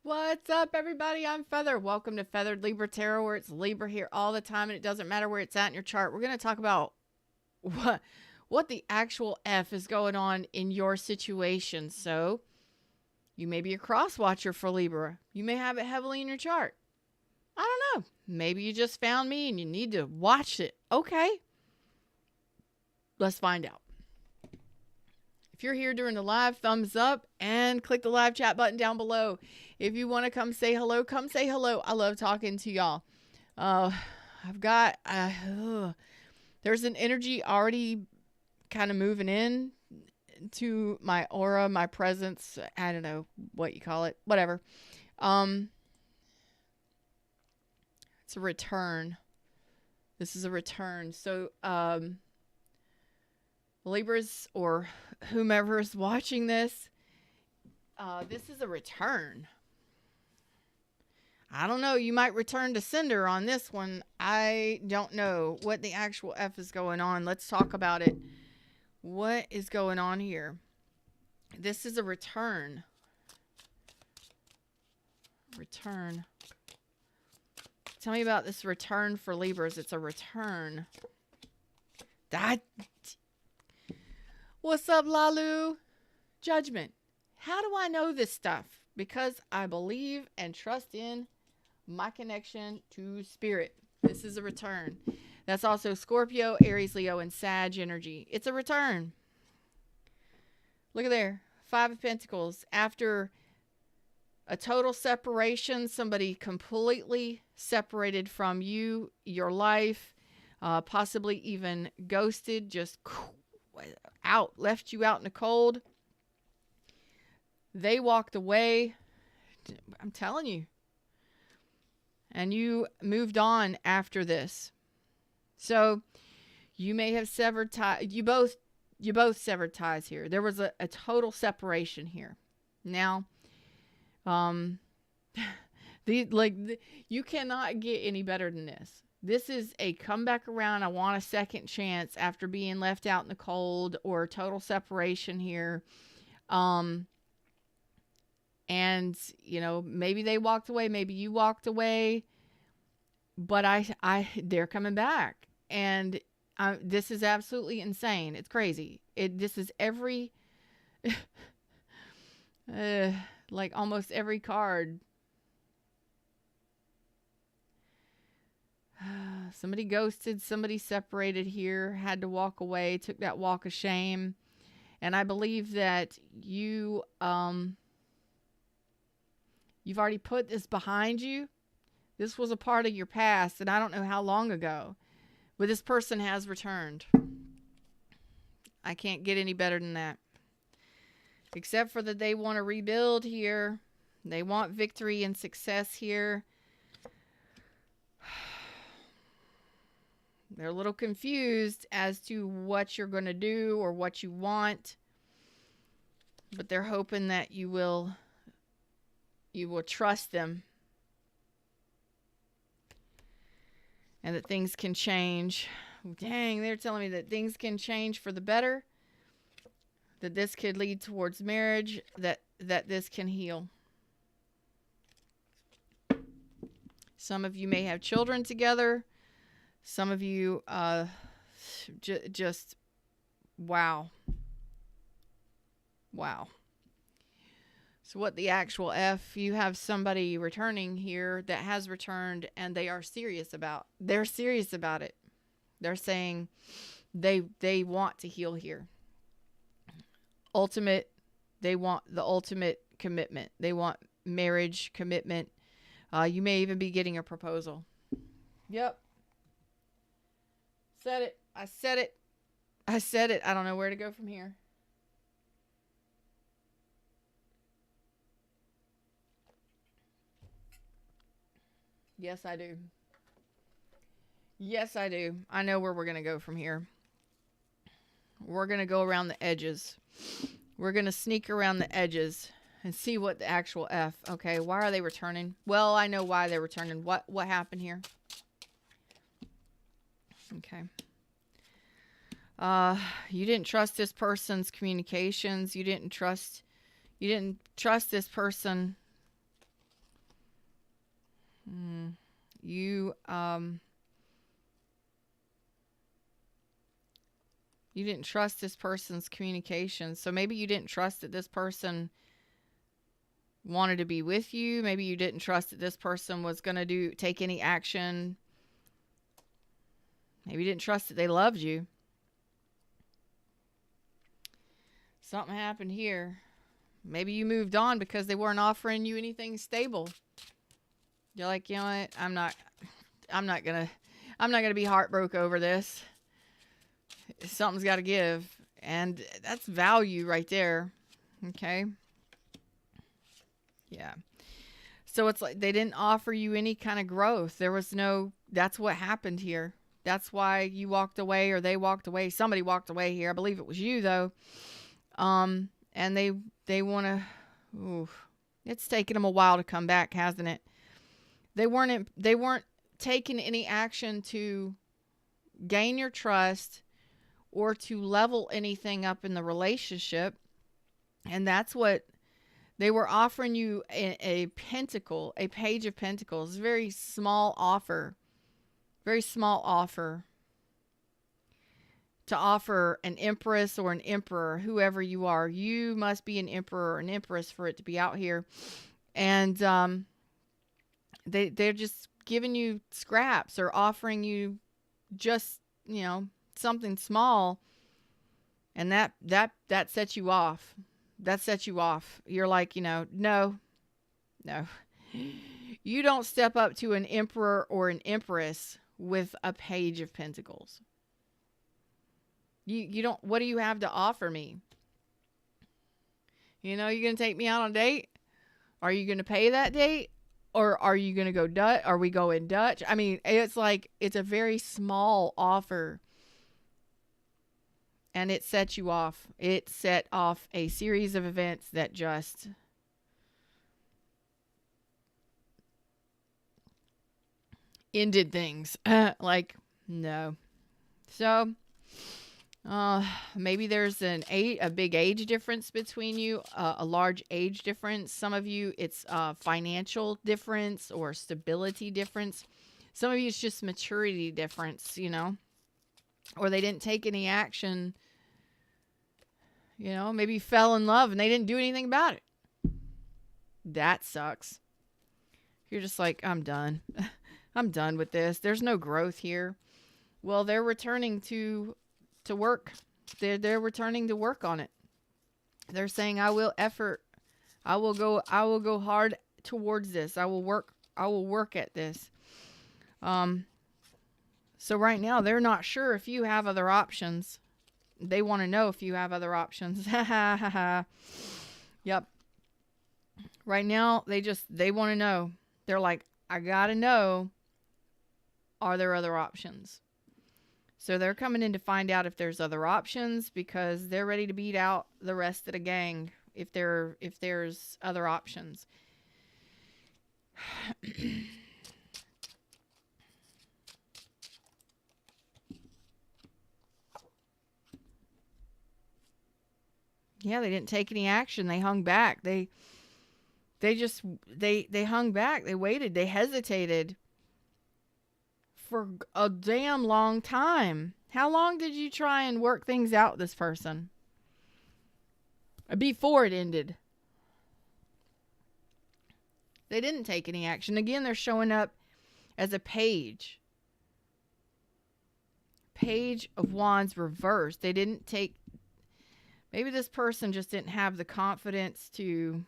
What's up, everybody? I'm Feather. Welcome to Feathered Libra Tarot, where it's Libra here all the time, and it doesn't matter where it's at in your chart. We're going to talk about what the actual F is going on in your situation. So, you may be a cross watcher for Libra. You may have it heavily in your chart. I don't know. Maybe you just found me and you need to watch it. Okay. Let's find out. If you're here during the live, thumbs up and click the live chat button down below. If you want to come say hello, come say hello. I love talking to y'all. There's an energy already kind of moving in to my aura, my presence. I don't know what you call it, whatever. It's a return. This is a return. So, Libras or whomever is watching this, this is a return. I don't know. You might return to sender on this one. I don't know what the actual F is going on. Let's talk about it. What is going on here? This is a return. Return. Tell me about this return for Libras. It's a return. What's up, Lalu? Judgment. How do I know this stuff? Because I believe and trust in my connection to spirit. This is a return. That's also Scorpio, Aries, Leo, and Sag energy. It's a return. Look at there. 5 of Pentacles. After a total separation, somebody completely separated from you, your life, possibly even ghosted, just out, left you out in the cold. They walked away. I'm telling you. And you moved on after this. So you may have severed ties. You both severed ties here. There was a total separation here. Now, you cannot get any better than this. This is a comeback around. I want a second chance after being left out in the cold or total separation here. And, you know, maybe they walked away. Maybe you walked away. But they're coming back. And this is absolutely insane. It's crazy. This is every, like almost every card. Somebody ghosted, somebody separated here, had to walk away, took that walk of shame. And I believe that you've already put this behind you. This was a part of your past, and I don't know how long ago. But this person has returned. I can't get any better than that. Except for that they want to rebuild here. They want victory and success here. They're a little confused as to what you're going to do or what you want. But they're hoping that you will trust them. And that things can change. Dang, they're telling me that things can change for the better. That this could lead towards marriage. That this can heal. Some of you may have children together. Some of you, just, wow. Wow. So what the actual F, you have somebody returning here that has returned and they are serious about. They're serious about it. They're saying they want to heal here. They want the ultimate commitment. They want marriage commitment. You may even be getting a proposal. Yep. Said it. I said it. I said it. I don't know where to go from here. Yes, I do. Yes, I do. I know where we're going to go from here. We're going to go around the edges. We're going to sneak around the edges and see what the actual F. Okay, why are they returning? Well, I know why they're returning. What happened here? Okay. You didn't trust this person's communications. You didn't trust this person You you didn't trust this person's communication. So maybe you didn't trust that this person wanted to be with you. Maybe you didn't trust that this person was going to take any action. Maybe you didn't trust that they loved you. Something happened here. Maybe you moved on because they weren't offering you anything stable. You're like, you know what? I'm not gonna be heartbroken over this. Something's got to give, and that's value right there. Okay. Yeah. So it's like they didn't offer you any kind of growth. There was no. That's what happened here. That's why you walked away, or they walked away. Somebody walked away here. I believe it was you, though. And they want to. Oof. It's taken them a while to come back, hasn't it? They weren't taking any action to gain your trust or to level anything up in the relationship. And that's what they were offering you, a pentacle, a page of pentacles. Very small offer. Very small offer. To offer an empress or an emperor, whoever you are. You must be an emperor or an empress for it to be out here. And they're just giving you scraps or offering you just, something small. And that sets you off. That sets you off. You're like, no. You don't step up to an emperor or an empress with a page of pentacles. You don't, what do you have to offer me? You're going to take me out on a date? Are you going to pay that date? Or are you going to go Dutch? Are we going Dutch? I mean, it's like, it's a very small offer. And it sets you off. It set off a series of events that just ended things. Like, no. So, maybe there's a big age difference between you, a large age difference. Some of you, it's financial difference or stability difference. Some of you, it's just maturity difference, or they didn't take any action. Maybe you fell in love and they didn't do anything about it. That sucks. You're just like, I'm done. I'm done with this. There's no growth here. Well, they're returning to work. They're returning to work on it. They're saying, I will go hard towards this. I will work at this. So right now they're not sure if you have other options. They want to know if you have other options. Yep. Right now they want to know. They're like, I got to know, are there other options? So they're coming in to find out if there's other options, because they're ready to beat out the rest of the gang if there's other options. Yeah, they didn't take any action. They hung back. They hung back. They waited. They hesitated for a damn long time. How long did you try and work things out with this person before it ended? They didn't take any action. Again, they're showing up as a page. Page of Wands reversed. They didn't take... Maybe this person just didn't have the confidence to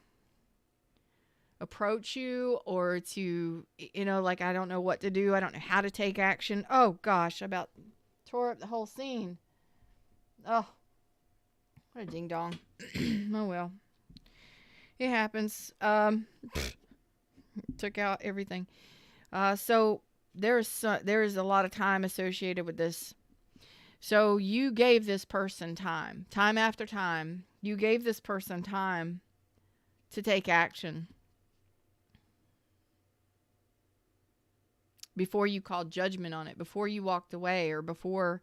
approach you, or to, like, I don't know what to do. I don't know how to take action. Oh, gosh, I about tore up the whole scene. Oh, what a ding-dong. Oh, well. It happens. Took out everything. So there's a lot of time associated with this. So you gave this person time after time. You gave this person time to take action before you called judgment on it, before you walked away, or before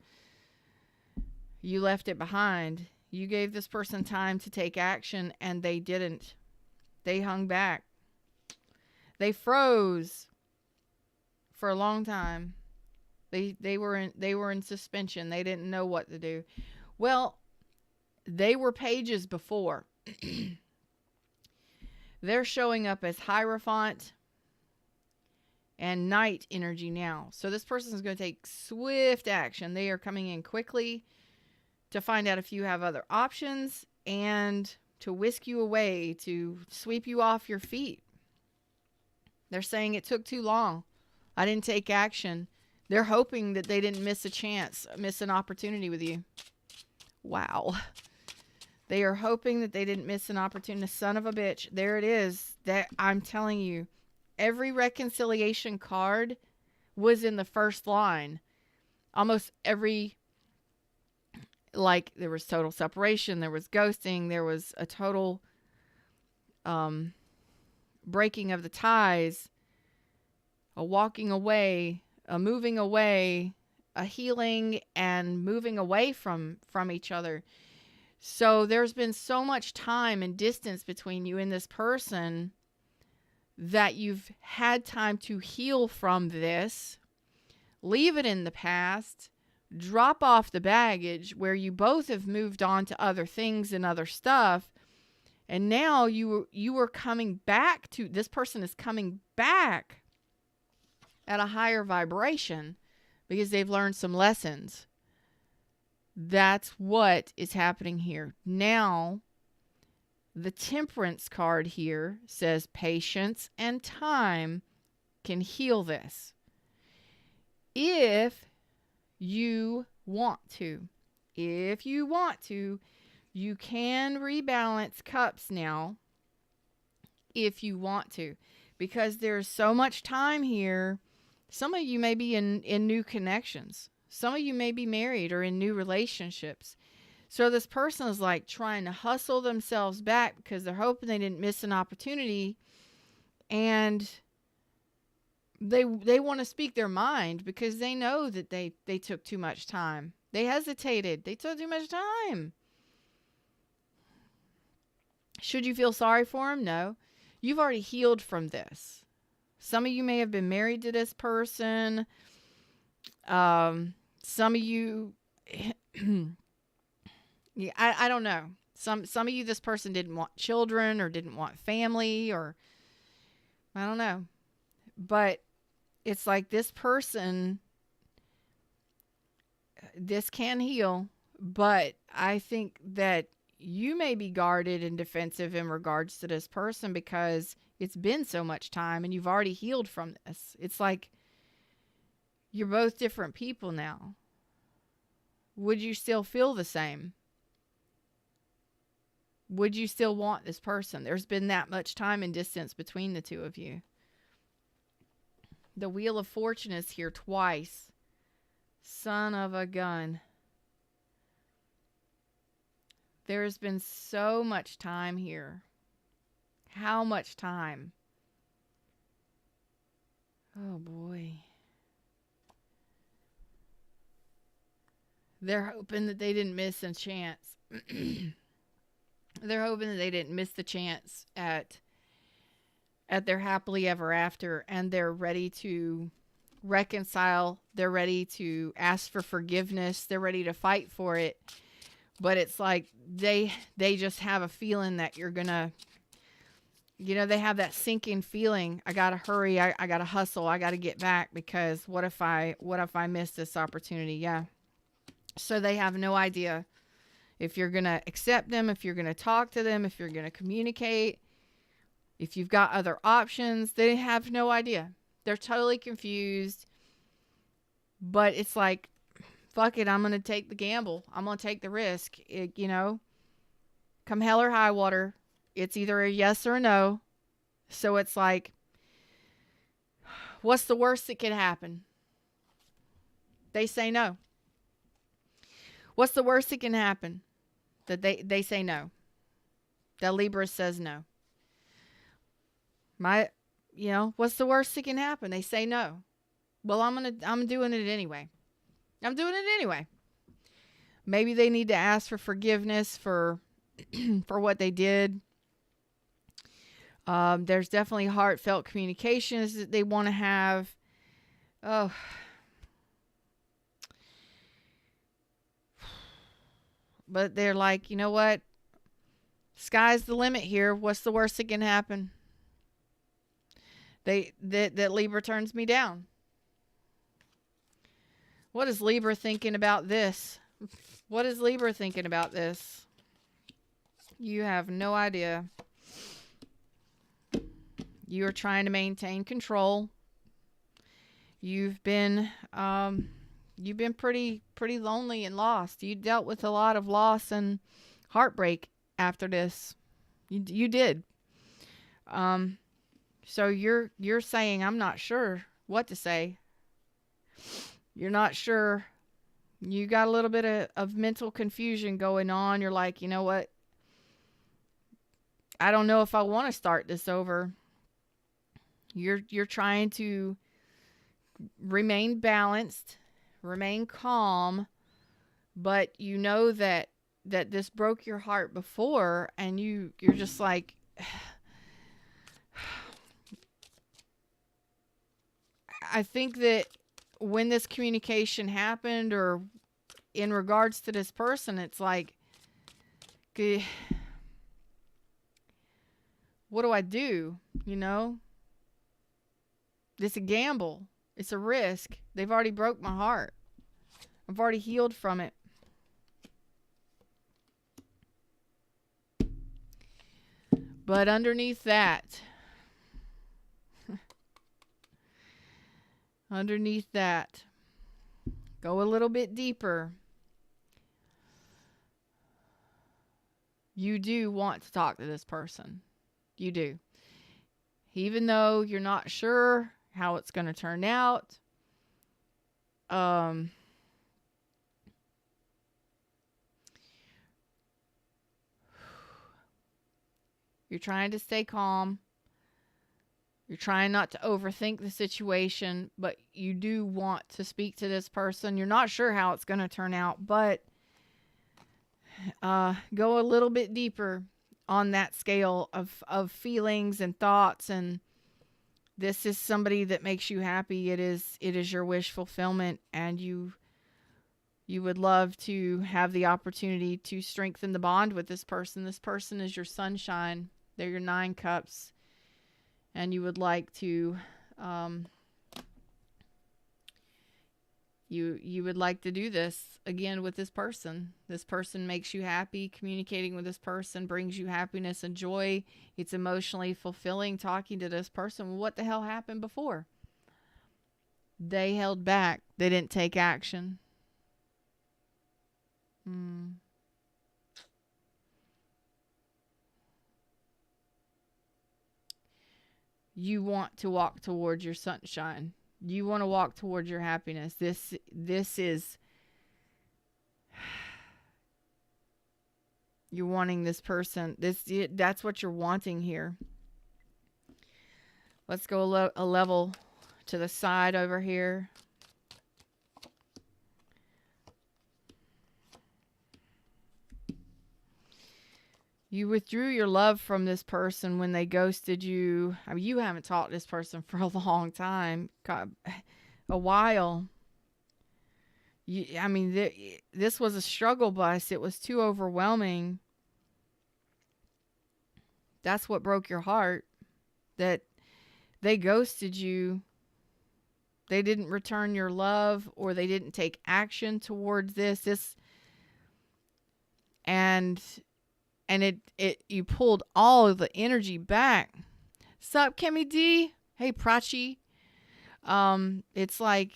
you left it behind. You gave this person time to take action, and they didn't. They hung back. They froze. for a long time. They were in suspension. They didn't know what to do. Well, they were pages before. They're showing up as Hierophant and Night energy now. So this person is going to take swift action. They are coming in quickly to find out if you have other options and to whisk you away, to sweep you off your feet. They're saying it took too long. I didn't take action. They're hoping that they didn't miss a chance, miss an opportunity with you. Wow. They are hoping that they didn't miss an opportunity. Son of a bitch. There it is. That I'm telling you, every reconciliation card was in the first line. Almost every, like, there was total separation, there was ghosting, there was a total breaking of the ties, a walking away, a moving away, a healing and moving away from each other. So there's been so much time and distance between you and this person that you've had time to heal from this, leave it in the past, drop off the baggage where you both have moved on to other things and other stuff. And now you are coming back to, this person is coming back at a higher vibration because they've learned some lessons. That's what is happening here. Now, the Temperance card here says patience and time can heal this. If you want to. If you want to, you can rebalance cups now if you want to. Because there's so much time here. Some of you may be in new connections. Some of you may be married or in new relationships. So this person is like trying to hustle themselves back because they're hoping they didn't miss an opportunity. And they want to speak their mind because they know that they took too much time. They hesitated. They took too much time. Should you feel sorry for them? No. You've already healed from this. Some of you may have been married to this person. Some of you, yeah, I don't know. Some of you, this person didn't want children or didn't want family or I don't know. But it's like this person, this can heal, but I think that you may be guarded and defensive in regards to this person because it's been so much time and you've already healed from this. It's like you're both different people now. Would you still feel the same? Would you still want this person? There's been that much time and distance between the two of you. The Wheel of Fortune is here twice. Son of a gun. There has been so much time here. How much time? Oh boy. They're hoping that they didn't miss a chance. They're hoping that they didn't miss the chance at their happily ever after, and they're ready to reconcile. They're ready to ask for forgiveness. They're ready to fight for it. But it's like they just have a feeling that you're gonna, they have that sinking feeling. I gotta hurry. I gotta hustle. I gotta get back because what if I miss this opportunity? Yeah. So they have no idea if you're going to accept them, if you're going to talk to them, if you're going to communicate, if you've got other options. They have no idea. They're totally confused. But it's like, fuck it, I'm going to take the gamble. I'm going to take the risk. Come hell or high water, it's either a yes or a no. So it's like, what's the worst that could happen? They say no. What's the worst that can happen? That they say no. That Libra says no. What's the worst that can happen? They say no. Well, I'm doing it anyway. I'm doing it anyway. Maybe they need to ask for forgiveness for what they did. There's definitely heartfelt communications that they want to have. Oh, but they're like, you know what? Sky's the limit here. What's the worst that can happen? That Libra turns me down. What is Libra thinking about this? What is Libra thinking about this? You have no idea. You are trying to maintain control. You've been pretty lonely and lost. You dealt with a lot of loss and heartbreak after this. You did. So you're saying, I'm not sure what to say. You're not sure. You got a little bit of mental confusion going on. You're like, you know what? I don't know if I want to start this over. You're trying to remain balanced, remain calm, but you know that this broke your heart before, and you're just like, I think that when this communication happened, or in regards to this person, it's like, okay, what do I do? You know, it's a gamble. It's a risk. They've already broke my heart. I've already healed from it. But underneath that, go a little bit deeper. You do want to talk to this person. You do. Even though you're not sure how it's going to turn out. You're trying to stay calm. You're trying not to overthink the situation, but you do want to speak to this person. You're not sure how it's going to turn out, but go a little bit deeper on that scale of feelings and thoughts. And this is somebody that makes you happy. It is your wish fulfillment, and you would love to have the opportunity to strengthen the bond with this person. This person is your sunshine. They're your 9 cups. And you would like to, you would like to do this again with this person. This person makes you happy. Communicating with this person brings you happiness and joy. It's emotionally fulfilling talking to this person. What the hell happened before? They held back. They didn't take action. You want to walk towards your sunshine. You want to walk towards your happiness. This is, you're wanting this person. That's what you're wanting here. Let's go a level to the side over here. You withdrew your love from this person when they ghosted you. I mean, you haven't talked to this person for a long time, a while. This was a struggle bus. It was too overwhelming. That's what broke your heart. That they ghosted you. They didn't return your love, or they didn't take action towards this. And you pulled all of the energy back. Sup, Kimmy D? Hey, Prachi. It's like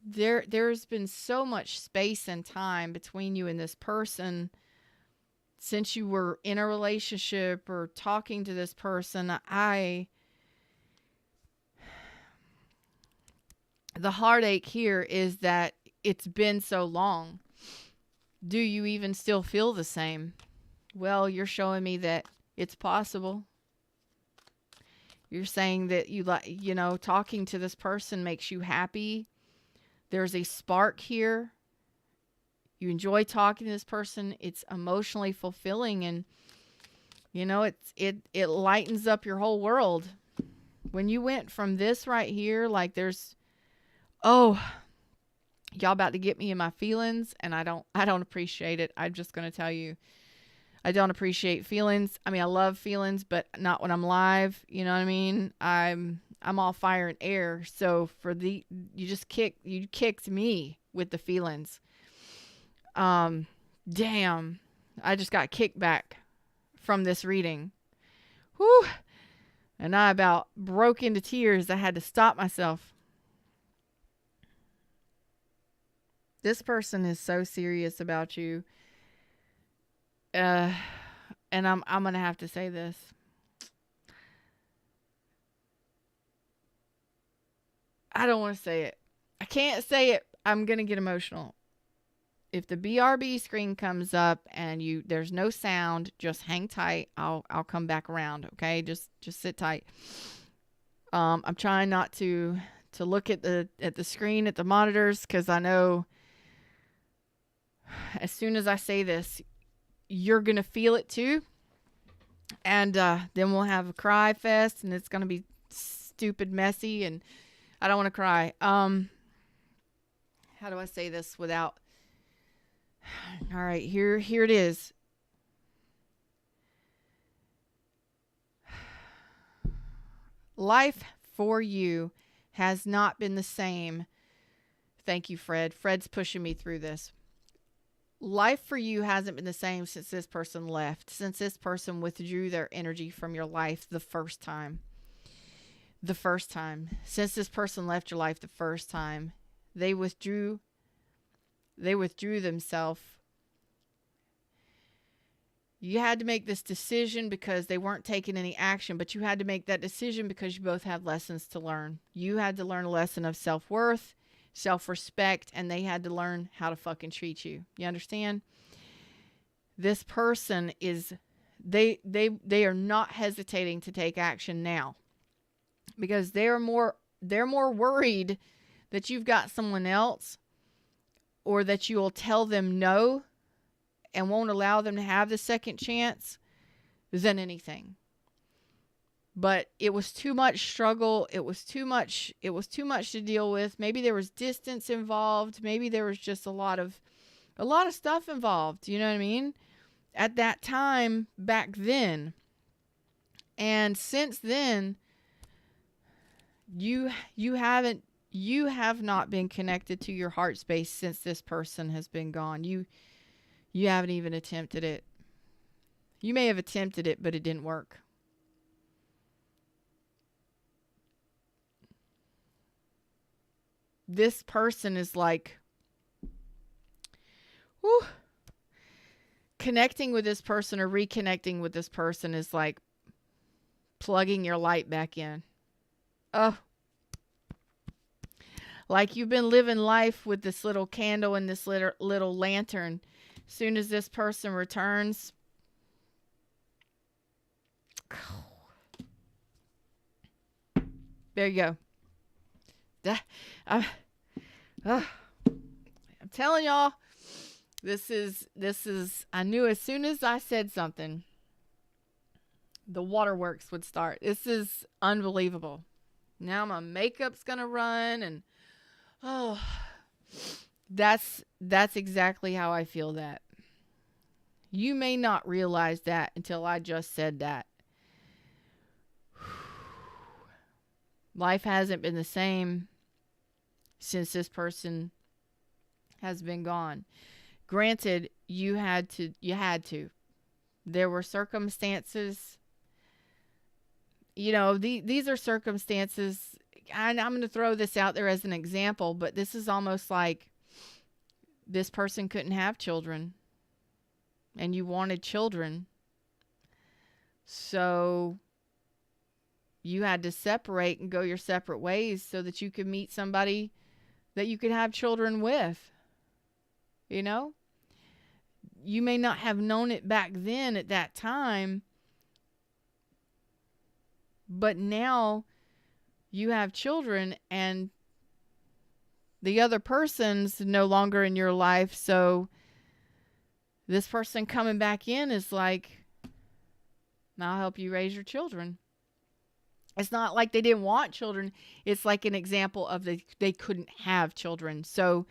there's been so much space and time between you and this person since you were in a relationship or talking to this person. The heartache here is that it's been so long. Do you even still feel the same? Well, you're showing me that it's possible. You're saying that talking to this person makes you happy. There's a spark here. You enjoy talking to this person. It's emotionally fulfilling, and it lightens up your whole world. When you went from this right here, like there's, oh, y'all about to get me in my feelings, and I don't appreciate it. I'm just going to tell you, I don't appreciate feelings. I mean, I love feelings, but not when I'm live. You know what I mean? I'm all fire and air. So you kicked me with the feelings. Damn, I just got kicked back from this reading. Whew. And I about broke into tears. I had to stop myself. This person is so serious about you. And I'm going to have to say this. I don't want to say it. I can't say it. I'm going to get emotional. If the BRB screen comes up and there's no sound, just hang tight. I'll come back around. Okay. Just sit tight. I'm trying not to look at the screen, at the monitors, 'cause I know as soon as I say this, you're going to feel it too. And, then we'll have a cry fest, and it's going to be stupid messy, and I don't want to cry. How do I say this without, all right, here it is. Life for you has not been the same. Thank you, Fred. Fred's pushing me through this. Life for you hasn't been the same since this person left, since this person withdrew their energy from your life the first time. Since this person left your life the first time, they withdrew themselves. You had to make this decision because they weren't taking any action, but you had to make that decision because you both had lessons to learn. You had to learn a lesson of self-worth, self-respect, and they had to learn how to fucking treat you. You understand? This person they are not hesitating to take action now because they're more worried that you've got someone else, or that you will tell them no and won't allow them to have the second chance, than anything. But it was too much struggle. It was too much to deal with. Maybe there was distance involved. Maybe there was just a lot of stuff involved. You know what I mean? At that time, back then. And since then, you have not been connected to your heart space since this person has been gone. You haven't even attempted it. You may have attempted it, but it didn't work. This person is like, whew, connecting with this person or reconnecting with this person is like plugging your light back in. Oh, like you've been living life with this little candle and this little lantern. As soon as this person returns, there you go. I'm telling y'all, this is, I knew as soon as I said something, the waterworks would start. This is unbelievable. Now my makeup's going to run, and that's exactly how I feel that. You may not realize that until I just said that. Life hasn't been the same since this person has been gone. Granted, you had to. There were circumstances. You know, these are circumstances, and I'm going to throw this out there as an example, but this is almost like this person couldn't have children, and you wanted children. So you had to separate and go your separate ways so that you could meet somebody that you could have children with. You know? You may not have known it back then at that time, but now you have children and the other person's no longer in your life. So this person coming back in is like, I'll help you raise your children. It's not like they didn't want children. It's like an example of they couldn't have children. So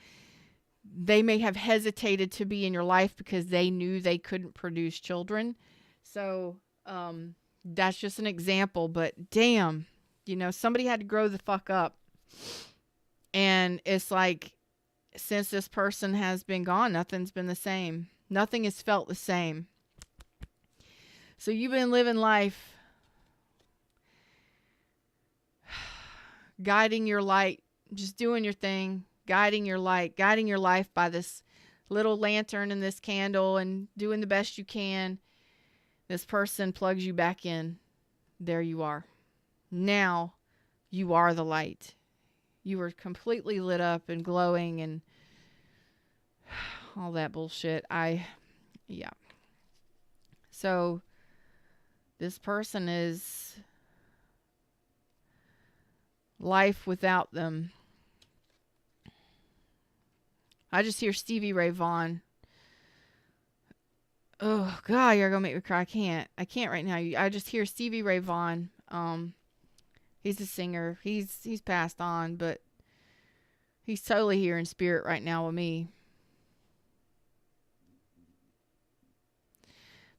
they may have hesitated to be in your life because they knew they couldn't produce children. So that's just an example. But damn, somebody had to grow the fuck up. And it's like, since this person has been gone, nothing's been the same. Nothing has felt the same. So you've been living life, guiding your light, just doing your thing, guiding your light, guiding your life by this little lantern and this candle and doing the best you can. This person plugs you back in. There you are. Now you are the light. You are completely lit up and glowing and all that bullshit. Yeah. So this person is life without them. I just hear Stevie Ray Vaughan. Oh God, you're gonna make me cry. I can't right now. I just hear Stevie Ray Vaughan. He's a singer. He's passed on, but he's totally here in spirit right now with me.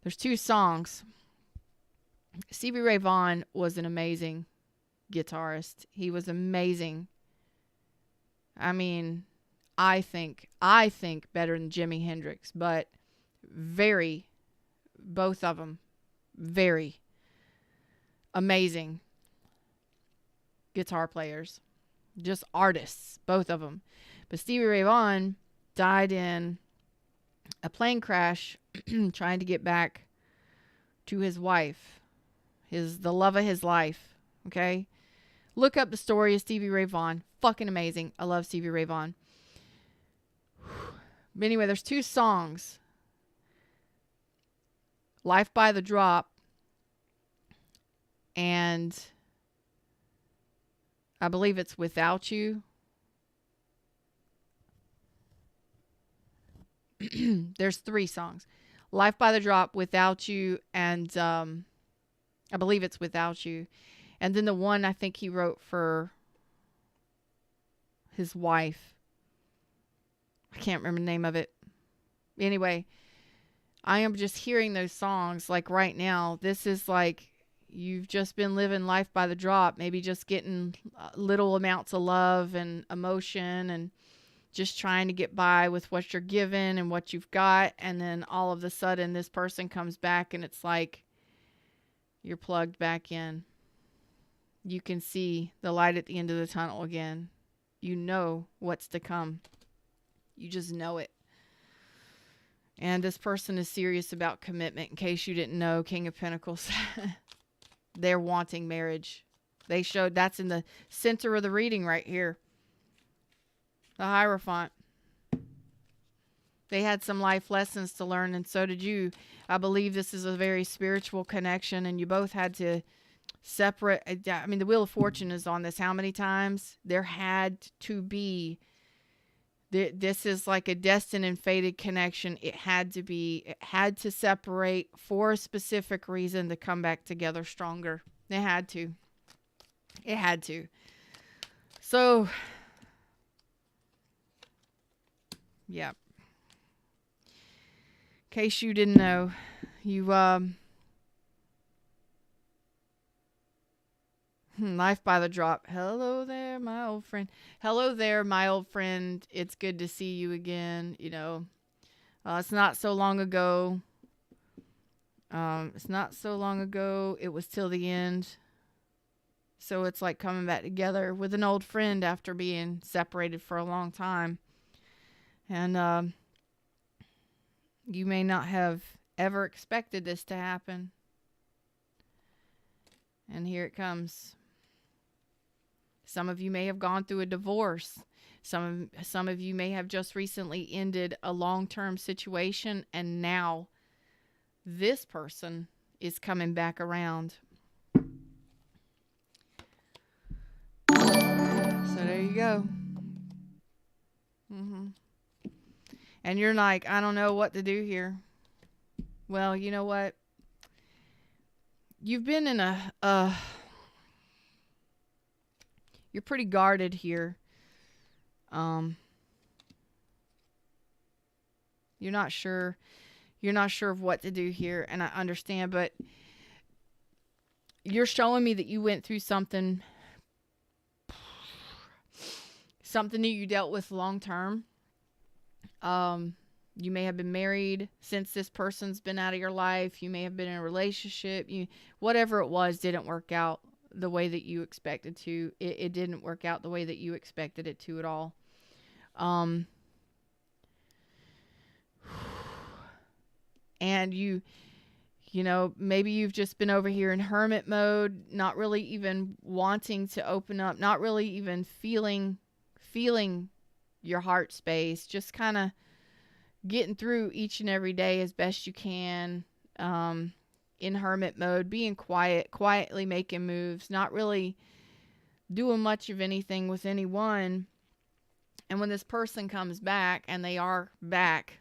There's 2 songs. Stevie Ray Vaughan was an amazing guitarist. He was amazing. I mean, I think better than Jimi Hendrix, but both of them, very amazing guitar players. Just artists, both of them. But Stevie Ray Vaughan died in a plane crash trying to get back to his wife, the love of his life. Okay? Look up the story of Stevie Ray Vaughan. Fucking amazing. I love Stevie Ray Vaughan. But anyway, there's 2 songs. Life by the Drop and I believe it's Without You. There's 3 songs. Life by the Drop, Without You, and I believe it's Without You. And then the one I think he wrote for his wife. I can't remember the name of it. Anyway, I am just hearing those songs like right now. This is like you've just been living life by the drop, maybe just getting little amounts of love and emotion and just trying to get by with what you're given and what you've got. And then all of a sudden this person comes back and it's like you're plugged back in. You can see the light at the end of the tunnel again. You know what's to come. You just know it. And this person is serious about commitment. In case you didn't know, King of Pentacles, they're wanting marriage. They showed that's in the center of the reading right here. The Hierophant. They had some life lessons to learn, and so did you. I believe this is a very spiritual connection, and you both had to separate. I mean, the Wheel of Fortune is on this how many times? There had to be. This is like a destined and fated connection. It had to be. It had to separate for a specific reason to come back together stronger. It had to. It had to. So, yeah. In case you didn't know, you Life by the Drop. Hello there, my old friend. Hello there, my old friend. It's good to see you again. You know, it's not so long ago. It's not so long ago. It was till the end. So it's like coming back together with an old friend after being separated for a long time. And you may not have ever expected this to happen. And here it comes. Some of you may have gone through a divorce. Some of you may have just recently ended a long-term situation, and now this person is coming back around. So there you go. And you're like, I don't know what to do here. Well, you know what? You've been in a you're pretty guarded here. You're not sure. You're not sure of what to do here, and I understand, but you're showing me that you went through something that you dealt with long term. You may have been married since this person's been out of your life. You may have been in a relationship. Whatever it was didn't work out the way that you expected to. It didn't work out the way that you expected it to at all. And you know, maybe you've just been over here in hermit mode, not really even wanting to open up, not really even feeling your heart space, just kind of getting through each and every day as best you can, in hermit mode, being quietly making moves, not really doing much of anything with anyone. And when this person comes back, and they are back,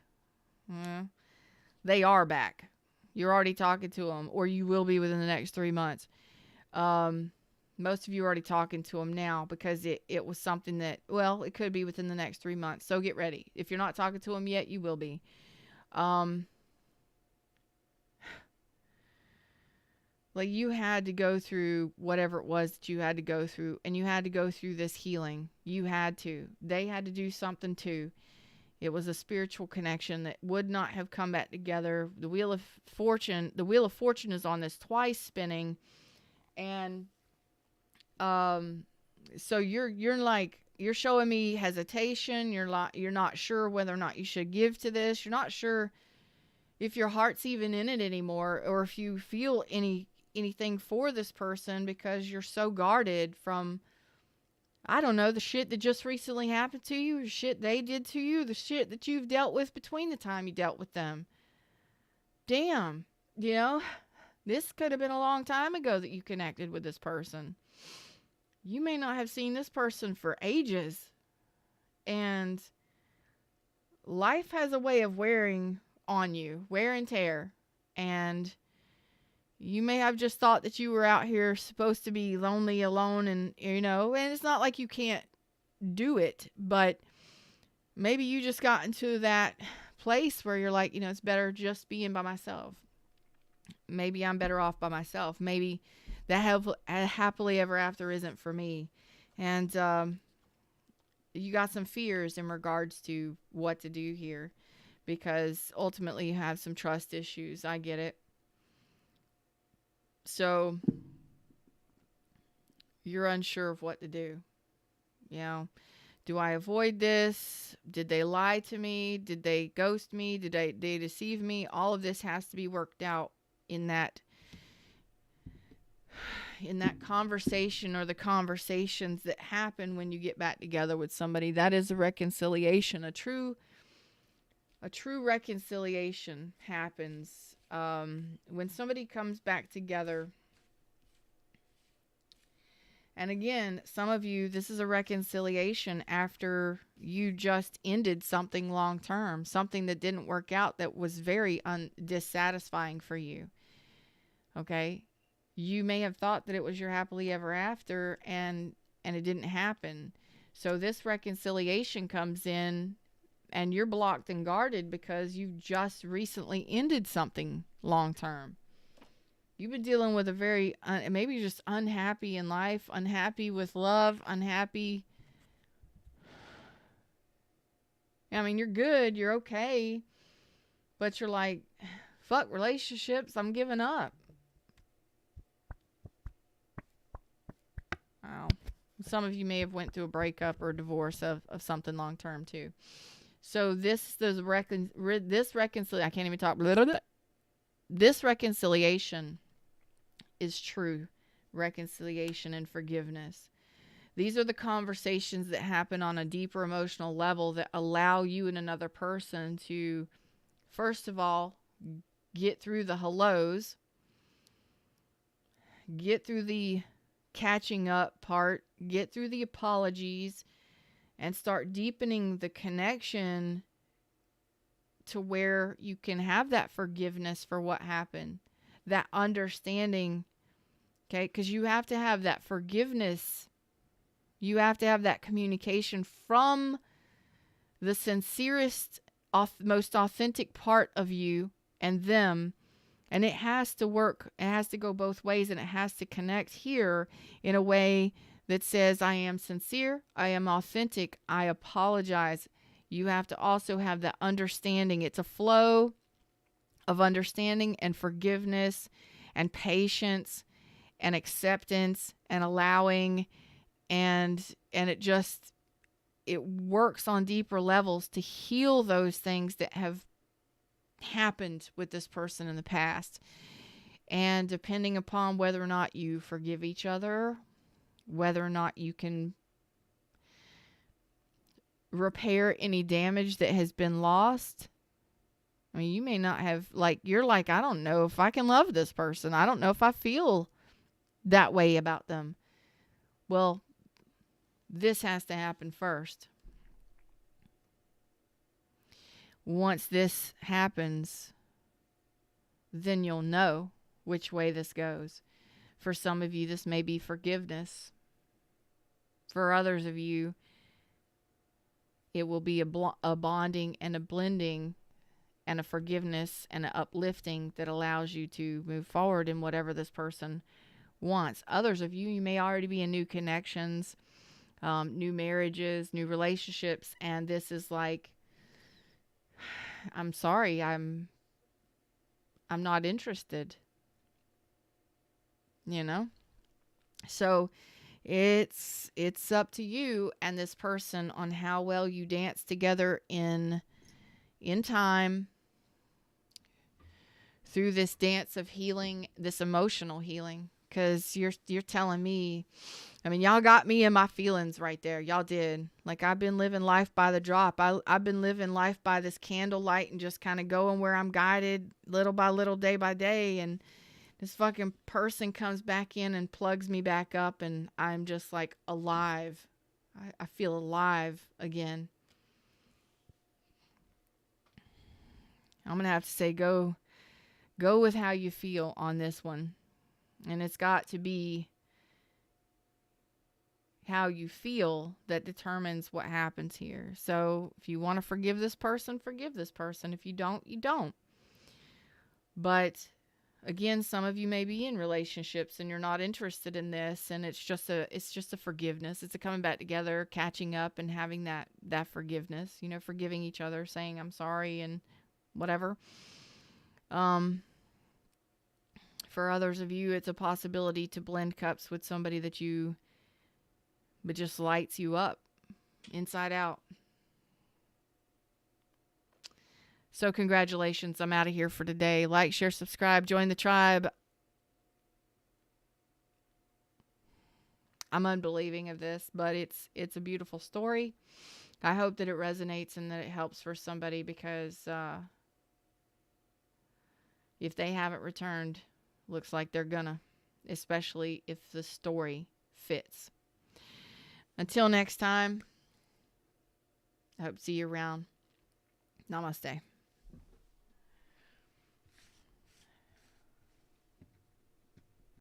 you're already talking to them, or you will be within the next 3 months. Most of you are already talking to them now, because it was something that, well, it could be within the next 3 months. So get ready. If you're not talking to them yet, you will be. Like, you had to go through whatever it was that you had to go through, and you had to go through this healing. You had to. They had to do something too. It was a spiritual connection that would not have come back together. The Wheel of Fortune is on this twice spinning. And so you're showing me hesitation. You're not sure whether or not you should give to this. You're not sure if your heart's even in it anymore, or if you feel anything for this person, because you're so guarded from, I don't know, the shit that just recently happened to you, the shit they did to you, the shit that you've dealt with between the time you dealt with them. Damn, you know, this could have been a long time ago that you connected with this person. You may not have seen this person for ages. And life has a way of wearing on you, wear and tear. And you may have just thought that you were out here supposed to be lonely, alone, and, you know, and it's not like you can't do it, but maybe you just got into that place where you're like, you know, it's better just being by myself. Maybe I'm better off by myself. Maybe that happily ever after isn't for me. And you got some fears in regards to what to do here, because ultimately you have some trust issues. I get it. So you're unsure of what to do. You know, do I avoid this? Did they lie to me? Did they ghost me? Did they deceive me? All of this has to be worked out in that conversation, or the conversations that happen when you get back together with somebody. That is a reconciliation. A true reconciliation happens when somebody comes back together. And again, some of you, this is a reconciliation after you just ended something long term, something that didn't work out, that was very dissatisfying for you. Okay? You may have thought that it was your happily ever after, and it didn't happen. So this reconciliation comes in, and you're blocked and guarded because you've just recently ended something long term. You've been dealing with a very, maybe just unhappy in life, unhappy with love, unhappy. I mean, you're good, you're okay, but you're like, fuck relationships, I'm giving up. Wow. Some of you may have went through a breakup or a divorce of something long term too. So this reconciliation, I can't even talk. This reconciliation is true reconciliation and forgiveness. These are the conversations that happen on a deeper emotional level that allow you and another person to, first of all, get through the hellos, get through the catching up part, get through the apologies, and start deepening the connection to where you can have that forgiveness for what happened, that understanding, okay? Because you have to have that forgiveness. You have to have that communication from the sincerest, most authentic part of you and them. And it has to work. It has to go both ways, and it has to connect here in a way that says, I am sincere, I am authentic, I apologize. You have to also have that understanding. It's a flow of understanding and forgiveness and patience and acceptance and allowing, and it works on deeper levels to heal those things that have happened with this person in the past. And depending upon whether or not you forgive each other, whether or not you can repair any damage that has been lost. I mean, you may not have, you're like, I don't know if I can love this person. I don't know if I feel that way about them. Well, this has to happen first. Once this happens, then you'll know which way this goes. For some of you, this may be forgiveness. For others of you, it will be a bonding and a blending and a forgiveness and an uplifting that allows you to move forward in whatever this person wants. Others of you, you may already be in new connections, new marriages, new relationships, and this is like, I'm sorry, I'm not interested. You know? So it's up to you and this person on how well you dance together in time through this dance of healing, this emotional healing. Because you're telling me, I mean, y'all got me in my feelings right there. Y'all did. Like, I've been living life by the drop. I've been living life by this candlelight and just kind of going where I'm guided little by little, day by day. And this fucking person comes back in and plugs me back up, and I'm just like alive. I feel alive again. I'm going to have to say, go with how you feel on this one. And it's got to be how you feel that determines what happens here. So if you want to forgive this person, forgive this person. If you don't, you don't. But again, some of you may be in relationships and you're not interested in this, and it's just a forgiveness. It's a coming back together, catching up, and having that forgiveness, forgiving each other, saying I'm sorry and whatever. For others of you, it's a possibility to blend cups with somebody that just lights you up inside out. So congratulations. I'm out of here for today. Like, share, subscribe, join the tribe. I'm unbelieving of this, but it's a beautiful story. I hope that it resonates and that it helps for somebody, because if they haven't returned, looks like they're gonna, especially if the story fits. Until next time, I hope to see you around. Namaste.